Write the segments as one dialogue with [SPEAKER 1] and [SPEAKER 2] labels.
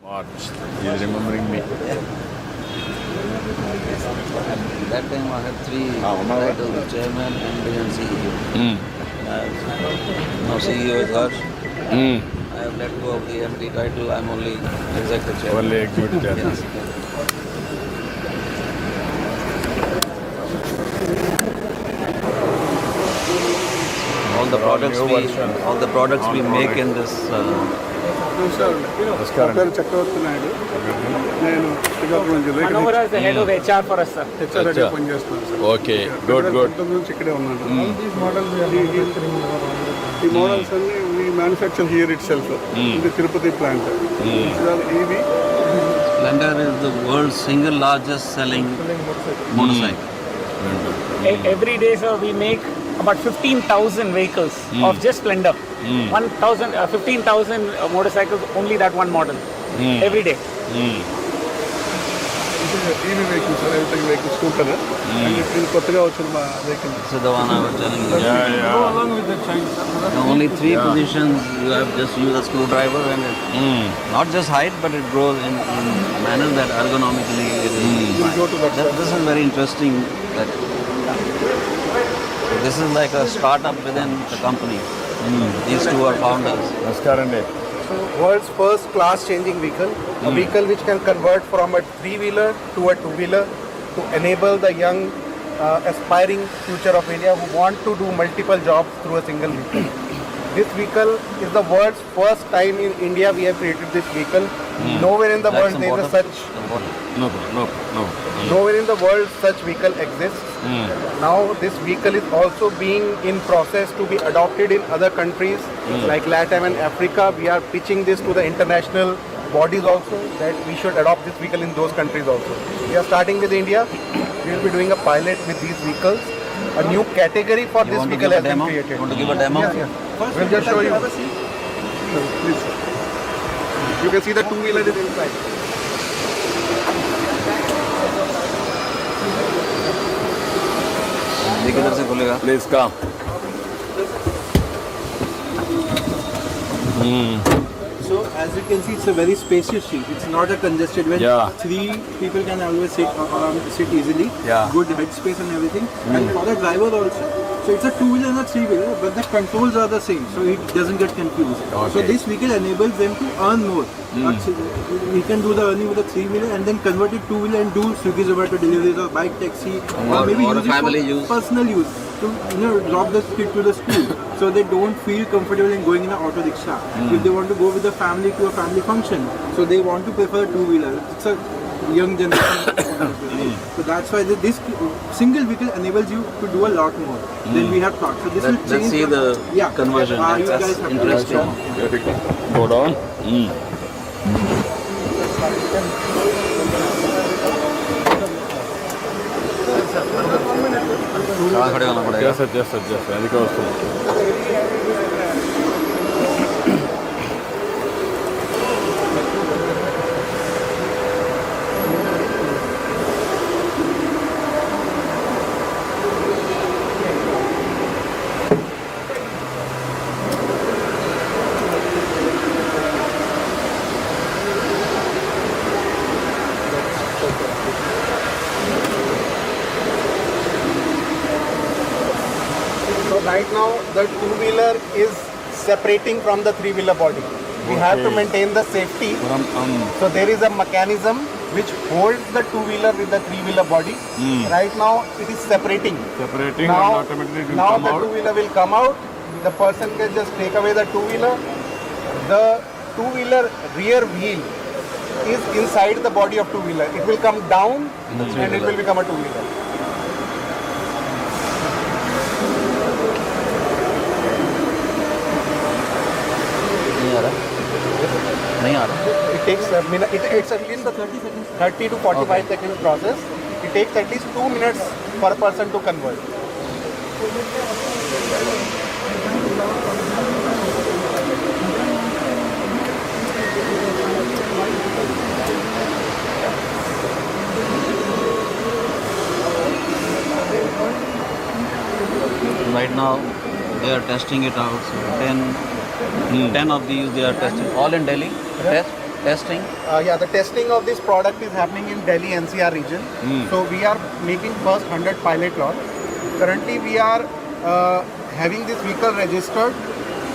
[SPEAKER 1] March. He's remembering me.
[SPEAKER 2] That time I had three titles, chairman, MD and CEO. Now CEO is Harsh. I have let go of the MD title. I'm only executive chairman.
[SPEAKER 1] Only executive chairman.
[SPEAKER 2] Yes. All the products we make in this.
[SPEAKER 3] పేరు చక్రవర్తి నాయుడు. నేను శ్రీకాకుళం జిల్లా
[SPEAKER 4] head of HR for us, sir.
[SPEAKER 3] HR ready పనిచేస్తున్నాను sir.
[SPEAKER 1] Okay, good, good.
[SPEAKER 3] 2019 నుంచి ఇక్కడే ఉన్నాను. ఈ models అన్ని we manufacture here itself in the Tirupati plant. EV.
[SPEAKER 2] Splendor is the world's single largest selling motorcycle.
[SPEAKER 4] Every day, sir, we make about 15,000 vehicles of just Splendor. 15,000 motorcycles, only that one model. Every day.
[SPEAKER 3] EV vehicle, sir. Electric vehicle, scooter. ఇది కొత్తగా వచ్చిన మా vehicle.
[SPEAKER 2] So the one I was telling you.
[SPEAKER 1] Yeah.
[SPEAKER 3] Along with the Chinese.
[SPEAKER 2] The only three positions you have just use a screwdriver and it not just height but it grows in manner that ergonomically it is.
[SPEAKER 3] We'll go to that.
[SPEAKER 2] This is very interesting that this is like a startup within the company. These two are founders.
[SPEAKER 1] Namaskaram.
[SPEAKER 5] World's first class changing vehicle, a vehicle which can convert from a three-wheeler to a two-wheeler to enable the young aspiring future of India who want to do multiple jobs through a single vehicle. This vehicle is the world's first time in India we have created this vehicle. Nowhere in the world there is such.
[SPEAKER 1] No.
[SPEAKER 5] Nowhere in the world such vehicle exists. Now this vehicle is also being in process to be adopted in other countries like Latin and Africa. We are pitching this to the international bodies also that we should adopt this vehicle in those countries also. We are starting with India. We will be doing a pilot with these vehicles. A new category for this vehicle has been created.
[SPEAKER 2] You want to give a demo?
[SPEAKER 5] Yes. We'll just show you. Please. You can see the two-wheeler is inside.
[SPEAKER 2] ये किधर से खुलेगा?
[SPEAKER 1] Please come.
[SPEAKER 6] So as you can see, it's a very spacious seat. It's not a congested one.
[SPEAKER 1] Yeah.
[SPEAKER 6] Three people can always sit easily.
[SPEAKER 1] Yeah.
[SPEAKER 6] Good head space and everything. And for the driver also. So it's a two-wheeler and a three-wheeler, but the controls are the same, so it doesn't get confused.
[SPEAKER 1] Okay.
[SPEAKER 6] So this vehicle enables them to earn more. We can do the earning with a three-wheeler and then convert it two-wheeler and do Swiggy, Zomato deliveries or bike taxi or maybe
[SPEAKER 2] or
[SPEAKER 6] use it
[SPEAKER 2] family
[SPEAKER 6] for
[SPEAKER 2] use.
[SPEAKER 6] personal use to drop the kid to the school so they don't feel comfortable in going in an auto rickshaw. If they want to go with the family to a family function, so they want to prefer a two-wheeler. It's a young generation. So that's why this single vehicle enables you to do a lot more than we have thought. So this will change.
[SPEAKER 2] Let's see the conversion.
[SPEAKER 6] You guys
[SPEAKER 2] That's
[SPEAKER 6] have
[SPEAKER 2] interesting.
[SPEAKER 1] Go down.
[SPEAKER 2] कहाँ खड़े होना पड़ेगा?
[SPEAKER 1] Just అందుకే వస్తుంది.
[SPEAKER 5] Right now, the two-wheeler is separating from the three-wheeler body. We have to maintain the safety. So there is a mechanism which holds the two-wheeler with the three-wheeler body. Right now, it is separating.
[SPEAKER 1] And
[SPEAKER 5] Now
[SPEAKER 1] automatically it will
[SPEAKER 5] now
[SPEAKER 1] come
[SPEAKER 5] the
[SPEAKER 1] out.
[SPEAKER 5] two-wheeler will come out. The person can just take away the two-wheeler. The two-wheeler rear wheel is inside the body of two-wheeler. It will come down and it will become a two-wheeler.
[SPEAKER 2] नहीं आ रहा.
[SPEAKER 5] It takes a minute. It's at least a 30 to 45 second process. It takes at least 2 minutes per person to convert.
[SPEAKER 2] Right now, they are testing it out. So 10 of these they are testing. All in Delhi. Testing.
[SPEAKER 5] Yeah, the testing of this product is happening in Delhi NCR region. So we are making first 100 pilot lot. Currently we are having this vehicle registered.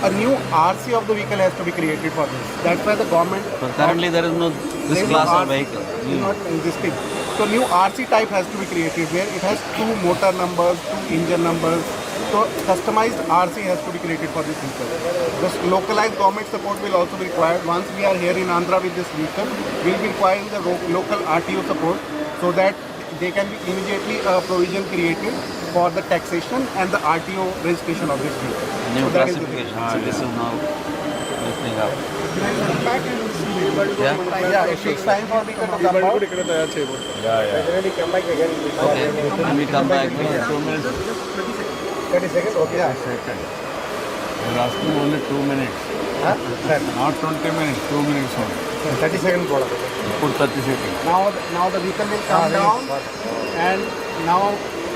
[SPEAKER 5] A new RC of the vehicle has to be created for this. That's why the government.
[SPEAKER 2] But currently there is no
[SPEAKER 5] there
[SPEAKER 2] this
[SPEAKER 5] is
[SPEAKER 2] class
[SPEAKER 5] no
[SPEAKER 2] of
[SPEAKER 5] RC,
[SPEAKER 2] vehicle.
[SPEAKER 5] is not existing. So new RC type has to be created where it has 2 motor numbers, 2 engine numbers. So customized RC has to be created for this vehicle. This localized government support will also be required. Once we are here in Andhra with this vehicle, we will be requiring the local RTO support so that they can be immediately a provision created for the taxation and the RTO registration of this vehicle.
[SPEAKER 2] New
[SPEAKER 5] So that is the
[SPEAKER 2] classification. So this is now lifting up.
[SPEAKER 5] Yeah, it takes time for vehicle to come out.
[SPEAKER 1] Yeah.
[SPEAKER 2] Okay. When we come back, 2 minutes.
[SPEAKER 5] 30 seconds? Okay. Yeah.
[SPEAKER 1] You're asking only 2 minutes.
[SPEAKER 5] Huh?
[SPEAKER 1] Not 20 minutes, 2 minutes only.
[SPEAKER 5] 30 seconds.
[SPEAKER 1] Put 30 seconds.
[SPEAKER 5] Now the vehicle will come down, and now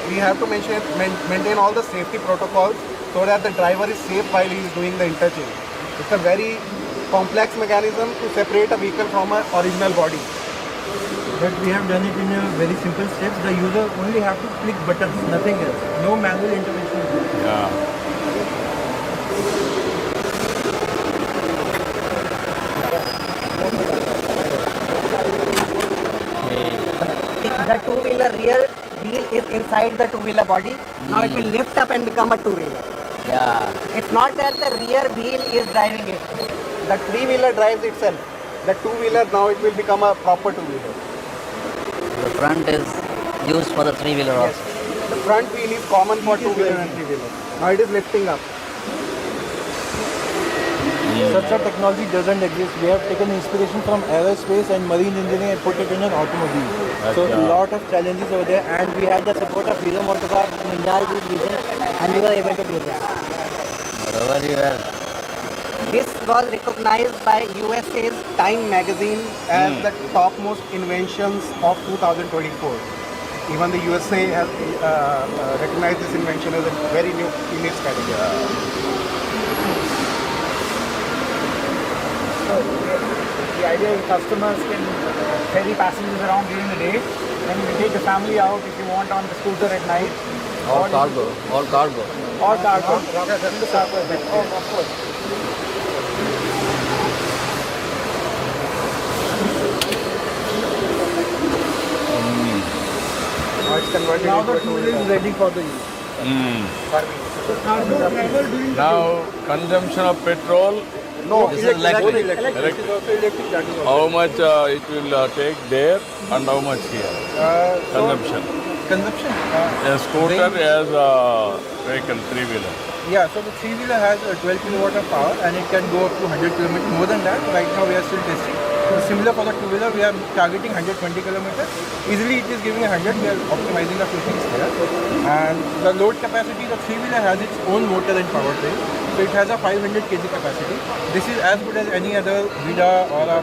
[SPEAKER 5] we have to maintain all the safety protocols so that the driver is safe while he is doing the interchange. It's a very complex mechanism to separate a vehicle from an original body.
[SPEAKER 6] But we have done it in a very simple steps. The user only have to click buttons, nothing else. No manual intervention.
[SPEAKER 1] Yeah.
[SPEAKER 7] The two-wheeler rear wheel is inside the two-wheeler body. Now it will lift up and become a two-wheeler.
[SPEAKER 2] Yeah.
[SPEAKER 7] It's not that the rear wheel is driving it.
[SPEAKER 5] The three-wheeler drives itself. The two-wheeler now it will become a proper two-wheeler.
[SPEAKER 2] The front is used for the three-wheeler also.
[SPEAKER 5] The front wheel is common for two-wheeler and three-wheeler. Now it is lifting up.
[SPEAKER 6] Such a technology doesn't exist. We have taken inspiration from aerospace and marine engineering and put it in an automobile. So a lot of challenges over there, and we had the support of Hero MotoCorp in India region, and we were able to do this.
[SPEAKER 2] Very well.
[SPEAKER 7] This was recognized by USA's
[SPEAKER 5] Time magazine as the topmost inventions of 2024. Even the USA has recognized this invention as a very new in its category.
[SPEAKER 4] The idea is customers can ferry passengers around during the day, then you can take the family out if you want on the scooter at night.
[SPEAKER 2] All cargo. All cargo.
[SPEAKER 4] Or cargo. In the cargo. Oh, of course.
[SPEAKER 5] Now it's converted
[SPEAKER 6] Now
[SPEAKER 5] into
[SPEAKER 6] the
[SPEAKER 5] a
[SPEAKER 6] two-wheeler is ready for the use.
[SPEAKER 1] Now, consumption of petrol,
[SPEAKER 2] This is electric.
[SPEAKER 6] This is also electric. That is also.
[SPEAKER 1] how much it will take there and how much here? Consumption.
[SPEAKER 6] Consumption.
[SPEAKER 1] A scooter as a vehicle, three-wheeler.
[SPEAKER 6] Yeah, so the three-wheeler has a 12 kilowatt of power, and it can go up to 100 kilometers. More than that, right now we are still testing. So similar for the two-wheeler, we are targeting 120 kilometers. Easily it is giving 100. We are optimizing a few things there. And the load capacity, the three-wheeler has its own motor and powertrain. So it has a 500 kg capacity. This is as good as any other Vida or a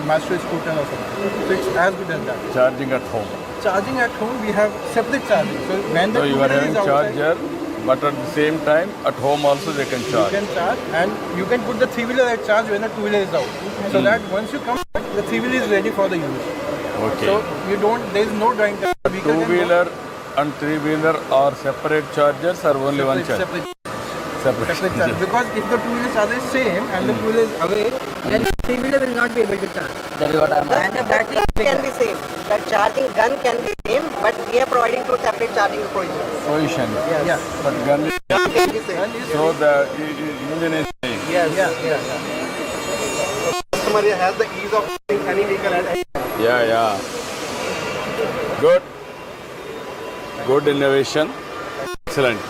[SPEAKER 6] Mastro scooter or something. So it's as good as that.
[SPEAKER 1] Charging at home.
[SPEAKER 6] Charging at home, we have separate charging. So when the
[SPEAKER 1] So you are
[SPEAKER 6] two-wheeler
[SPEAKER 1] having
[SPEAKER 6] is outside,
[SPEAKER 1] charger, but at the same time, at home also they can
[SPEAKER 6] you
[SPEAKER 1] charge.
[SPEAKER 6] can charge, and you can put the three-wheeler at charge when the two-wheeler is out. So that once you come back, the three-wheeler is ready for the use.
[SPEAKER 1] Okay.
[SPEAKER 6] So you don't, there is no drawing time. The vehicle can go
[SPEAKER 1] Two-wheeler and three-wheeler are separate chargers or only one charge?
[SPEAKER 6] separate
[SPEAKER 1] Separate.
[SPEAKER 6] charge. Because if the two-wheeler charger is same and the two-wheeler is away,
[SPEAKER 7] then the three-wheeler will not be able to charge.
[SPEAKER 2] That is what I'm
[SPEAKER 7] And the battery can be same. The charging gun can be same, but we are providing two separate charging positions.
[SPEAKER 1] Position.
[SPEAKER 6] yeah.
[SPEAKER 1] But gun is,
[SPEAKER 5] Can be same.
[SPEAKER 1] so the engine is same.
[SPEAKER 6] Yeah.
[SPEAKER 5] Customer has the ease of using any vehicle at any time.
[SPEAKER 1] Yeah. Good. Good innovation. Excellent.